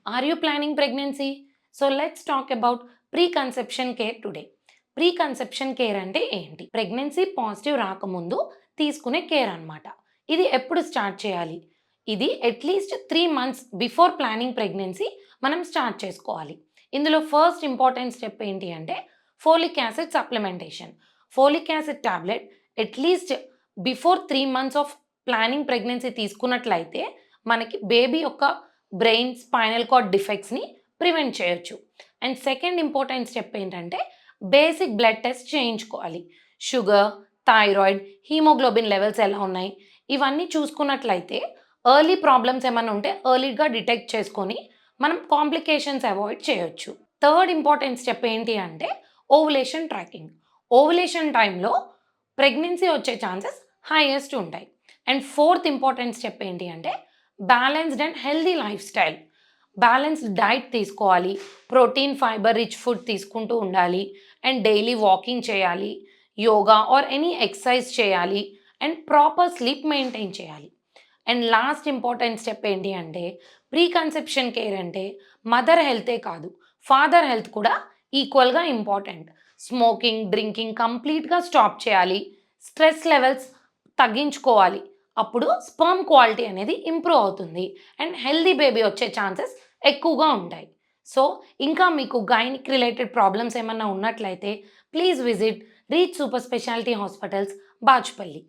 Are you planning pregnancy? So let's talk about pre-conception care today. Pre-conception care అంటే ఏంటి? Pregnancy positive రాకముందు తీసుకునే care అనమాట. ఇది ఎప్పుడు స్టార్ట్ చేయాలి? ఇది at least 3 months before planning pregnancy మనం స్టార్ట్ చేసుకోవాలి. ఇందులో ఫస్ట్ ఇంపార్టెంట్ స్టెప్ ఏంటి అంటే folic acid supplementation. Folic acid tablet at least before 3 months of planning pregnancy తీసుకున్నట్లయితే మనకి బేబీ యొక్క బ్రెయిన్, స్పైనల్ కార్డ్ డిఫెక్ట్స్‌ని ప్రివెంట్ చేయొచ్చు. అండ్ సెకండ్ ఇంపార్టెంట్ స్టెప్ ఏంటంటే బేసిక్ బ్లడ్ టెస్ట్ చేయించుకోవాలి. షుగర్, థైరాయిడ్, హిమోగ్లోబిన్ లెవెల్స్ ఎలా ఉన్నాయి? ఇవన్నీ చూసుకున్నట్లయితే ఎర్లీ ప్రాబ్లమ్స్ ఏమన్నా ఉంటే ఎర్లీగా డిటెక్ట్ చేసుకొని మనం కాంప్లికేషన్స్ అవాయిడ్ చేయొచ్చు. థర్డ్ ఇంపార్టెంట్ స్టెప్ ఏంటి అంటే ఓవులేషన్ ట్రాకింగ్. ఓవులేషన్ టైంలో ప్రెగ్నెన్సీ వచ్చే ఛాన్సెస్ హైయెస్ట్ ఉంటాయి. అండ్ ఫోర్త్ ఇంపార్టెంట్ స్టెప్ ఏంటి అంటే balanced and healthy life style. Balanced diet తీసుకోవాలి. ప్రోటీన్, ఫైబర్ రిచ్ ఫుడ్ తీసుకుంటూ ఉండాలి. అండ్ డైలీ వాకింగ్ చేయాలి. యోగా ఆర్ ఎనీ ఎక్సర్సైజ్ చేయాలి. అండ్ ప్రాపర్ స్లీప్ మెయింటైన్ చేయాలి. అండ్ లాస్ట్ ఇంపార్టెంట్ స్టెప్ ఏంటి అంటే ప్రీ కన్సెప్షన్ కేర్ అంటే మదర్ హెల్తే కాదు, ఫాదర్ హెల్త్ కూడా ఈక్వల్‌గా ఇంపార్టెంట్. స్మోకింగ్, డ్రింకింగ్ కంప్లీట్‌గా స్టాప్ చేయాలి. స్ట్రెస్ లెవెల్స్ తగ్గించుకోవాలి. అప్పుడు స్పెర్మ్ క్వాలిటీ అనేది ఇంప్రూవ్ అవుతుంది. అండ్ హెల్తీ బేబీ వచ్చే ఛాన్సెస్ ఎక్కువగా ఉంటాయి. సో, ఇంకా మీకు గైనిక్ రిలేటెడ్ ప్రాబ్లమ్స్ ఏమన్నా ఉన్నట్లయితే please visit reach super speciality hospitals, Bachupally.